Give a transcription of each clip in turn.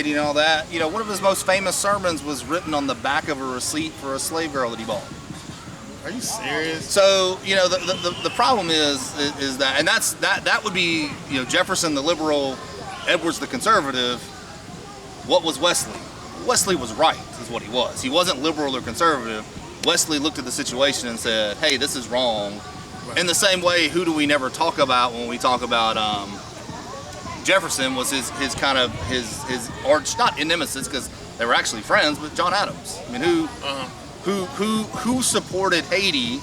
and all that. You know, one of his most famous sermons was written on the back of a receipt for a slave girl that he bought. Are you serious? So, you know, the problem is that, and that would be, you know, Jefferson the liberal, Edwards the conservative. What was Wesley? Wesley was right, is what he was. He wasn't liberal or conservative. Wesley looked at the situation and said, hey, this is wrong. Right. In the same way, who do we never talk about when we talk about Jefferson was his arch, not nemesis, because they were actually friends, but John Adams. I mean, who supported Haiti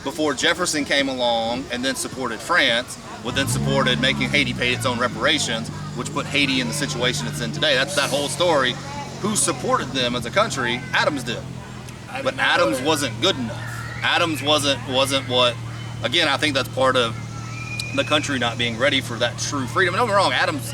before Jefferson came along, and then supported France, but then supported making Haiti pay its own reparations, which put Haiti in the situation it's in today. That's that whole story. Who supported them as a country? Adams did. But Adams wasn't good enough. Adams wasn't what, again, I think that's part of the country not being ready for that true freedom. Don't get me wrong, Adams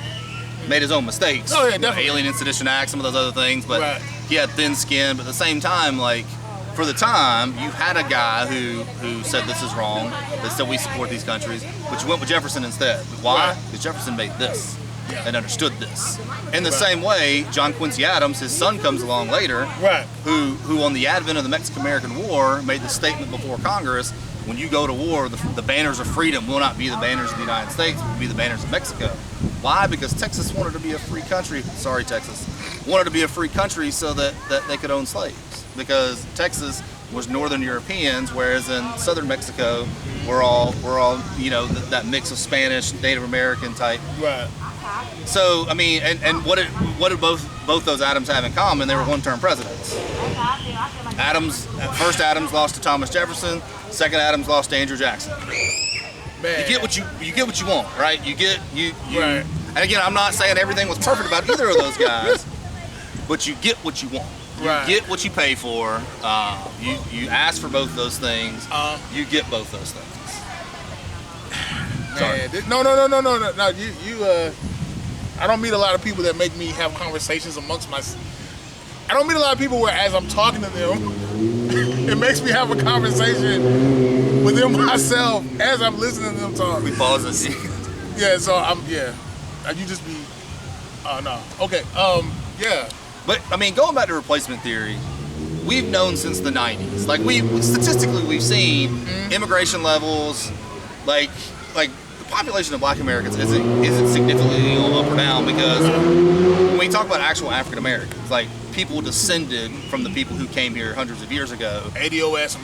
made his own mistakes. Oh yeah, definitely. Alien and Sedition Act, some of those other things, but right. He had thin skin. But at the same time, like, for the time, you had a guy who said this is wrong, that said we support these countries, but you went with Jefferson instead. Why? Right. Because Jefferson made this. Yeah. And understood this. In the same way, John Quincy Adams, his son, comes along later, right. who on the advent of the Mexican-American War made the statement before Congress, when you go to war, the banners of freedom will not be the banners of the United States, it will be the banners of Mexico. Why? Because Texas wanted to be a free country. Sorry, Texas. Wanted to be a free country so that they could own slaves. Because Texas was Northern Europeans, whereas in Southern Mexico, we're all you know, that mix of Spanish, Native American type. Right. So I mean, and what did both those Adams have in common? They were one-term presidents. First Adams lost to Thomas Jefferson. Second Adams lost to Andrew Jackson. Man. You get what you want, right? You right. And again, I'm not saying everything was perfect about either of those guys, but you get what you want. You right. get what you pay for. You ask for both those things. You get both those things. Man, no. You. I don't meet a lot of people that make me have conversations amongst myself. I don't meet a lot of people where, as I'm talking to them, it makes me have a conversation within myself as I'm listening to them talk. We pause and see. Yeah, so you just be, oh no. Okay, yeah. But I mean, going back to replacement theory, we've known since the 90s. Like statistically, we've seen immigration levels, like the population of Black Americans isn't significantly up or down, because when we talk about actual African Americans, like people descended from the people who came here hundreds of years ago. ADOS,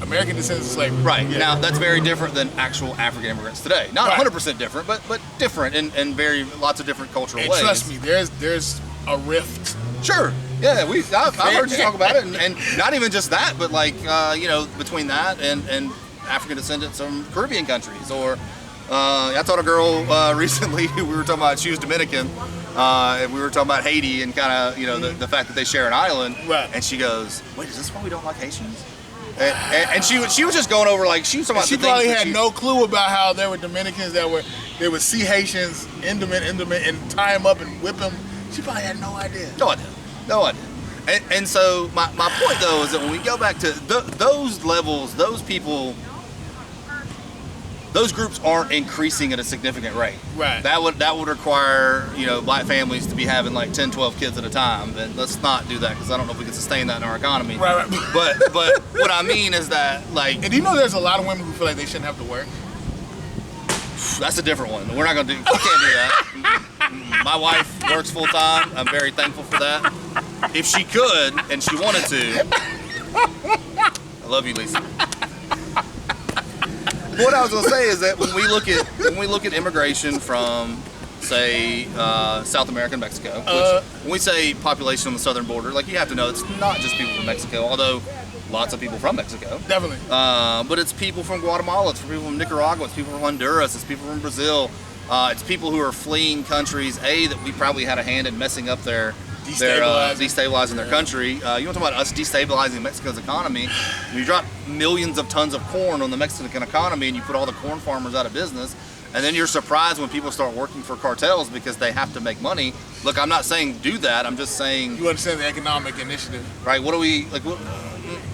American descendants of slavery. Right. Yeah. Now that's very different than actual African immigrants today. Not 100% different, but different in very lots of different cultural ways. Trust me, there's a rift. Sure. Yeah, I've heard you talk about it, and not even just that, but like you know, between that and African descendants from Caribbean countries, or I taught a girl recently who we were talking about, she was Dominican, and we were talking about Haiti and kind of, you know, the fact that they share an island, right. And she goes, wait, is this why we don't like Haitians? And she was just going over, like, she was talking about she probably had no clue about how there were Dominicans they would see Haitians in Dominican and tie them up and whip them. She probably had no idea. No idea. And so my point, though, is that when we go back to those levels, those people, those groups aren't increasing at a significant rate. Right. That would require, you know, Black families to be having like 10, 12 kids at a time. And let's not do that, because I don't know if we can sustain that in our economy. Right. But what I mean is that, like... And do you know there's a lot of women who feel like they shouldn't have to work? That's a different one. We're not going to do... We can't do that. My wife works full time. I'm very thankful for that. If she could, and she wanted to... I love you, Lisa. What I was going to say is that when we look at immigration from, say, South America and Mexico, which when we say population on the southern border, like, you have to know it's not just people from Mexico, although lots of people from Mexico. Definitely. But it's people from Guatemala, it's people from Nicaragua, it's people from Honduras, it's people from Brazil. It's people who are fleeing countries, that we probably had a hand in messing up destabilizing their country. You want to talk about us destabilizing Mexico's economy? When you drop millions of tons of corn on the Mexican economy and you put all the corn farmers out of business, and then you're surprised when people start working for cartels because they have to make money. Look, I'm not saying do that. I'm just saying... You understand the economic initiative. Right,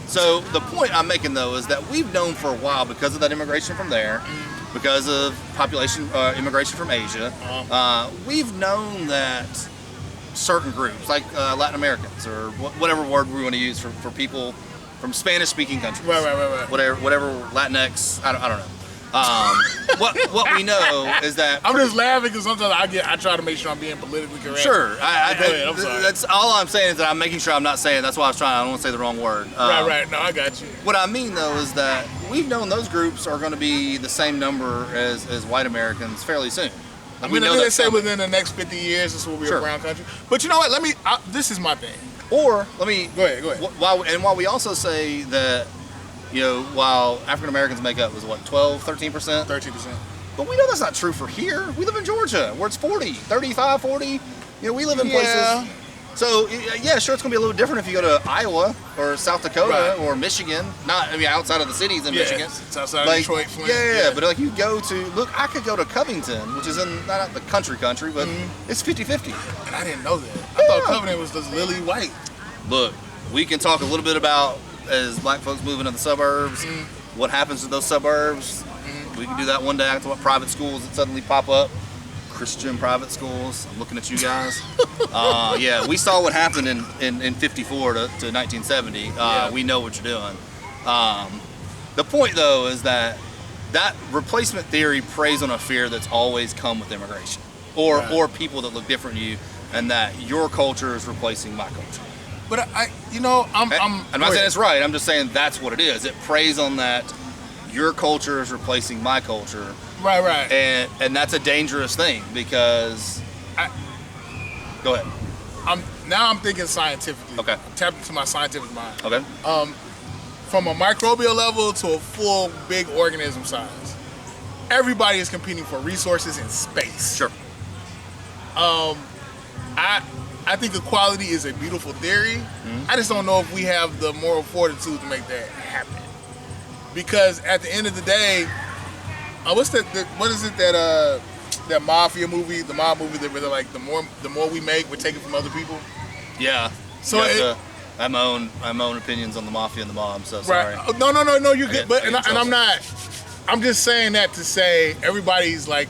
so the point I'm making, though, is that we've known for a while, because of that immigration from there, because of immigration from Asia, we've known that certain groups, like Latin Americans or whatever word we want to use for people from Spanish-speaking countries. Right. Whatever Latinx. I don't know. What we know is that I'm just laughing because sometimes I try to make sure I'm being politically correct. Sure. Go ahead, I'm sorry. That's all I'm saying is that I'm making sure I'm not saying. That's why I was trying. I don't want to say the wrong word. Right. No, I got you. What I mean though is that we've known those groups are going to be the same number as white Americans fairly soon. I mean, they say within the next 50 years this will be Sure. a brown country. But you know what? This is my thing. Or let me go ahead. While we also say that, while African Americans make up was what 13%. 13%. But we know that's not true for here. We live in Georgia, where it's 35, 40. We live in places. So yeah, sure, it's gonna be a little different if you go to Iowa or South Dakota or Michigan. Outside of the cities in Michigan. It's outside of Detroit, Flint. Yeah. But you go to I could go to Covington, which is in not the country, but it's 50-50. And I didn't know that. I thought Covington was just lily white. Look, we can talk a little bit about as black folks move into the suburbs, what happens to those suburbs. We can do that one day. I can talk about private schools that suddenly pop up. Christian private schools. I'm looking at you guys. Yeah, we saw what happened in 54 to 1970. We know what you're doing. The point, though, is that replacement theory preys on a fear that's always come with immigration or people that look different to you, and that your culture is replacing my culture. But I'm not saying it's right. I'm just saying that's what it is. It preys on that your culture is replacing my culture. Right. And that's a dangerous thing because. Go ahead. I'm thinking scientifically. Okay. I'm tapping into my scientific mind. Okay. From a microbial level to a full big organism size, everybody is competing for resources in space. Sure. I think equality is a beautiful theory. I just don't know if we have the moral fortitude to make that happen. Because at the end of the day, what is it that mafia movie, the mob movie that they're like the more we make, we're taking from other people. Yeah. So I have my own opinions on the mafia and the mob. So sorry. Right. No, you're good. I'm not. I'm just saying that to say everybody's like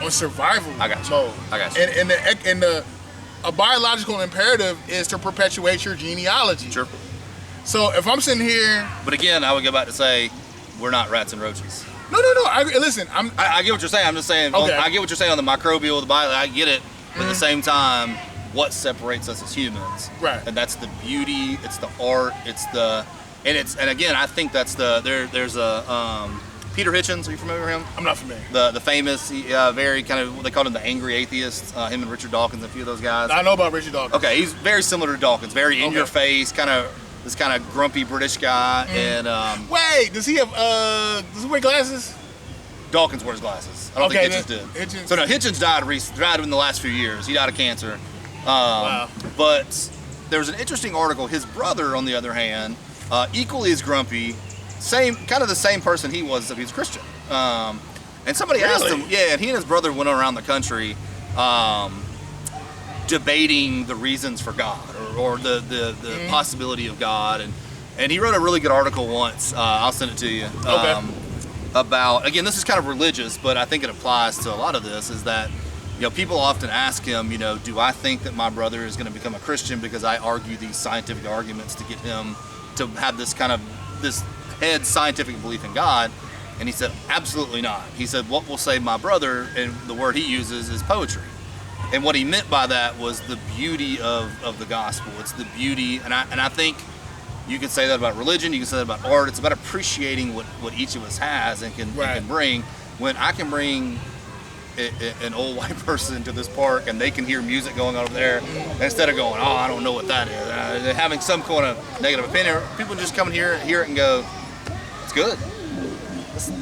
on survival I got you. mode. I got you. And a biological imperative is to perpetuate your genealogy. Sure. So if I'm sitting here, but again, I would go back to say we're not rats and roaches. No. Listen, I get what you're saying. I'm just saying. Okay. I get what you're saying on the microbial, the bio. I get it. But at the same time, what separates us as humans? Right. And that's the beauty. It's the art. And again, I think that's there's a Peter Hitchens. Are you familiar with him? I'm not familiar. The famous, very kind of, they called him the angry atheist. Him and Richard Dawkins, a few of those guys. I know about Richard Dawkins. Okay, he's very similar to Dawkins. Very in your face, this kind of grumpy British guy. And wait, does he wear glasses? Dawkins wears glasses. I don't think Hitchens did. Hitchens. So no, Hitchens died in the last few years. He died of cancer. Wow. But there was an interesting article. His brother, on the other hand, equally as grumpy, the same person he was, except he was Christian. And somebody asked him, and he and his brother went around the country debating the reasons for God or the possibility of God. And he wrote a really good article once. I'll send it to you. Okay. About, again, this is kind of religious, but I think it applies to a lot of this, is that people often ask him, do I think that my brother is going to become a Christian because I argue these scientific arguments to get him to have this head scientific belief in God? And he said, absolutely not. He said, what will save my brother, and the word he uses is poetry. And what he meant by that was the beauty of the gospel. It's the beauty, and I think you can say that about religion, you can say that about art. It's about appreciating what each of us has and can bring. When I can bring an old white person to this park and they can hear music going on over there, instead of going, I don't know what that is, having some kind of negative opinion, people just come and hear it and go, it's good.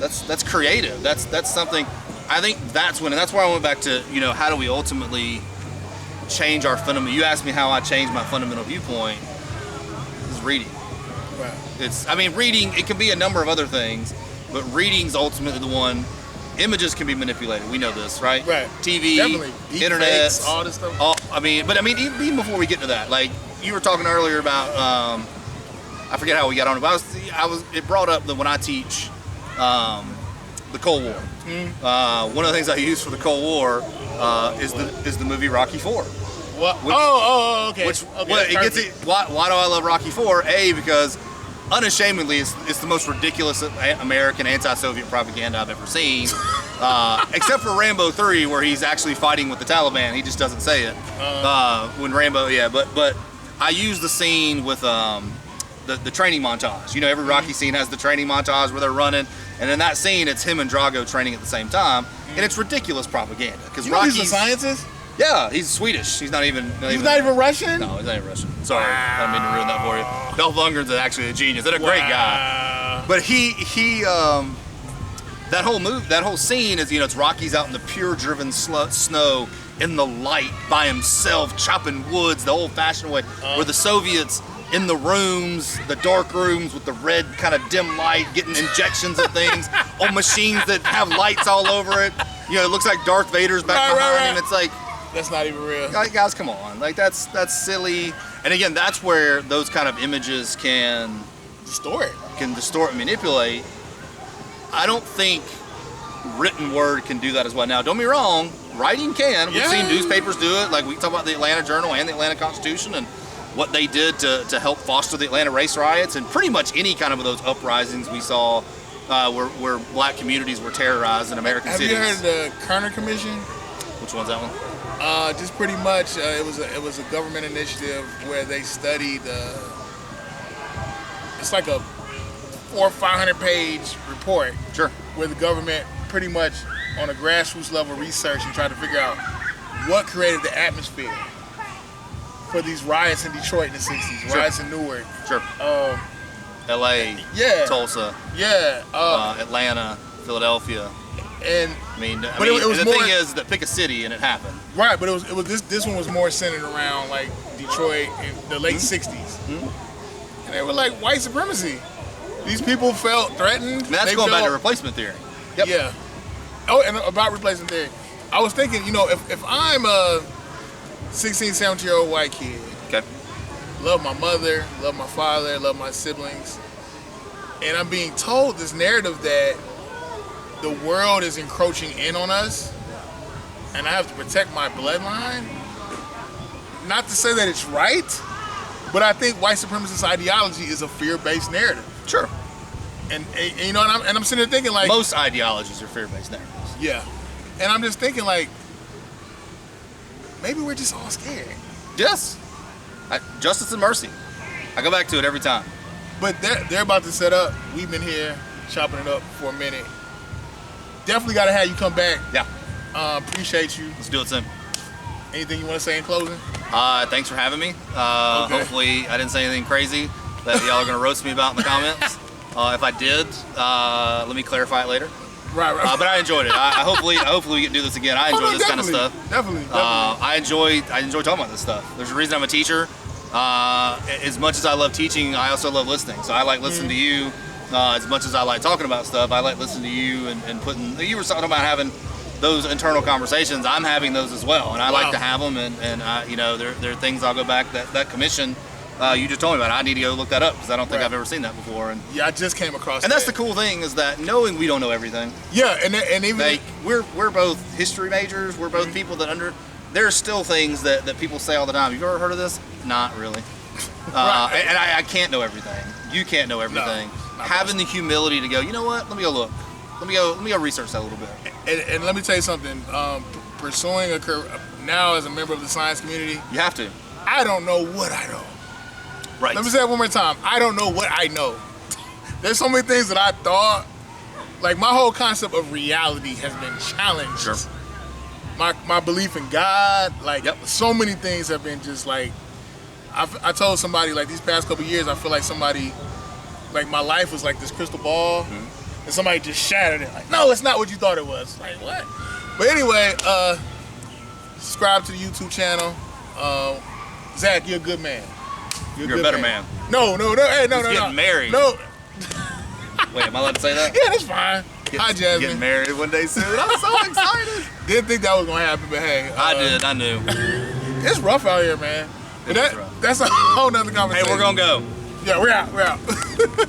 That's creative. That's something. I think that's where I went back to, how do we ultimately change our fundamental. You asked me how I changed my fundamental viewpoint. Is reading. Right. Reading, it can be a number of other things, but reading's ultimately the one. Images can be manipulated. We know this, right? Right. TV, definitely. internet, fakes, all this stuff. Even before we get to that, like you were talking earlier about, I forget how we got on it, but it brought up that when I teach the Cold War, one of the things I use for the Cold War is the movie Rocky IV. What? Okay. Which okay, well, it gets perfect. it. Why do I love Rocky 4? A, because unashamedly it's the most ridiculous American anti-Soviet propaganda I've ever seen. Except for Rambo 3, where he's actually fighting with the Taliban. He just doesn't say it. When Rambo, yeah. But I use the scene with the training montage. You know, every Rocky scene has the training montage where they're running, and in that scene, it's him and Drago training at the same time, and it's ridiculous propaganda. Because Rocky's he's a scientist. Yeah, he's Swedish. He's not even. He's not even Russian. No, he's not even Russian. Sorry, I don't mean to ruin that for you. Dolph Lundgren's actually a genius and a great guy. But he that whole scene is, you know, it's Rocky's out in the pure driven snow in the light by himself, chopping woods the old-fashioned way, where the Soviets in the rooms, the dark rooms with the red kind of dim light, getting injections of things on machines that have lights all over it. You know, it looks like Darth Vader's back behind him. It's like, that's not even real. like, guys, come on. Like, that's silly. And again, that's where those kind of images can distort and manipulate. I don't think written word can do that as well. Now, don't be wrong, writing can. We've seen newspapers do it. Like, we talk about the Atlanta Journal and the Atlanta Constitution and what they did to help foster the Atlanta race riots, and pretty much any kind of those uprisings we saw where black communities were terrorized in American cities. Have you heard of the Kerner Commission? Which one's that one? Just pretty much, it was a government initiative where they studied. It's like a 400 or 500 page report. Sure. Where the government pretty much on a grassroots level research and tried to figure out what created the atmosphere for these riots in Detroit in the 60s, riots in Newark. Sure. L.A. Yeah. Tulsa. Yeah. Atlanta, Philadelphia. And it was the thing is that pick a city and it happened. Right, but it was this one was more centered around like Detroit in the late 60s. And they were like white supremacy. These people felt threatened. And that's going back to replacement theory. Yep. Yeah. Oh, and about replacement theory. I was thinking, you know, if I'm a 16, 17-year-old white kid, okay, love my mother, love my father, love my siblings, and I'm being told this narrative that the world is encroaching in on us, and I have to protect my bloodline. Not to say that it's right, but I think white supremacist ideology is a fear-based narrative. Sure. And you know, and I'm sitting there thinking like most ideologies are fear-based narratives. Yeah, and I'm just thinking like maybe we're just all scared. Yes. Justice and mercy. I go back to it every time. But they're about to set up. We've been here chopping it up for a minute. Definitely got to have you come back. Yeah. Appreciate you. Let's do it soon. Anything you want to say in closing? Thanks for having me. Okay. Hopefully I didn't say anything crazy that y'all are going to roast me about in the comments. If I did, let me clarify it later. Right. But I enjoyed it. Hopefully we can do this again. I enjoy this kind of stuff. Definitely. I enjoy talking about this stuff. There's a reason I'm a teacher. As much as I love teaching, I also love listening. So I like listening to you. As much as I like talking about stuff, I like listening to you and putting. You were talking about having those internal conversations. I'm having those as well, and I like to have them. And you know, there are things I'll go back that commission. You just told me about it. I need to go look that up because I don't think I've ever seen that before. And yeah, I just came across. And that's the cool thing is that knowing we don't know everything. Yeah, and even like we're both history majors. We're both people that there's still things that people say all the time. You've ever heard of this? Not really. And I can't know everything. You can't know everything. Having the humility to go, you know what? Let me go look. Let me go research that a little bit. And let me tell you something. Pursuing a career now as a member of the science community, you have to. I don't know what I know. Right. Let me say that one more time. I don't know what I know. There's so many things that I thought, like my whole concept of reality has been challenged. Sure. My belief in God, like so many things have been just like, I told somebody like these past couple of years, I feel like somebody, like my life was like this crystal ball, and somebody just shattered it. Like, no, it's not what you thought it was. Like, what? But anyway, subscribe to the YouTube channel. Zach, you're a good man. You're a better man. No. Hey, no. Getting married. No. Wait, am I allowed to say that? Yeah, that's fine. Hi, Jasmine. Getting married one day soon. I'm so excited. Didn't think that was gonna happen, but hey. I did. I knew. It's rough out here, man. That's a whole nother conversation. Hey, we're gonna go. Yeah, we're out.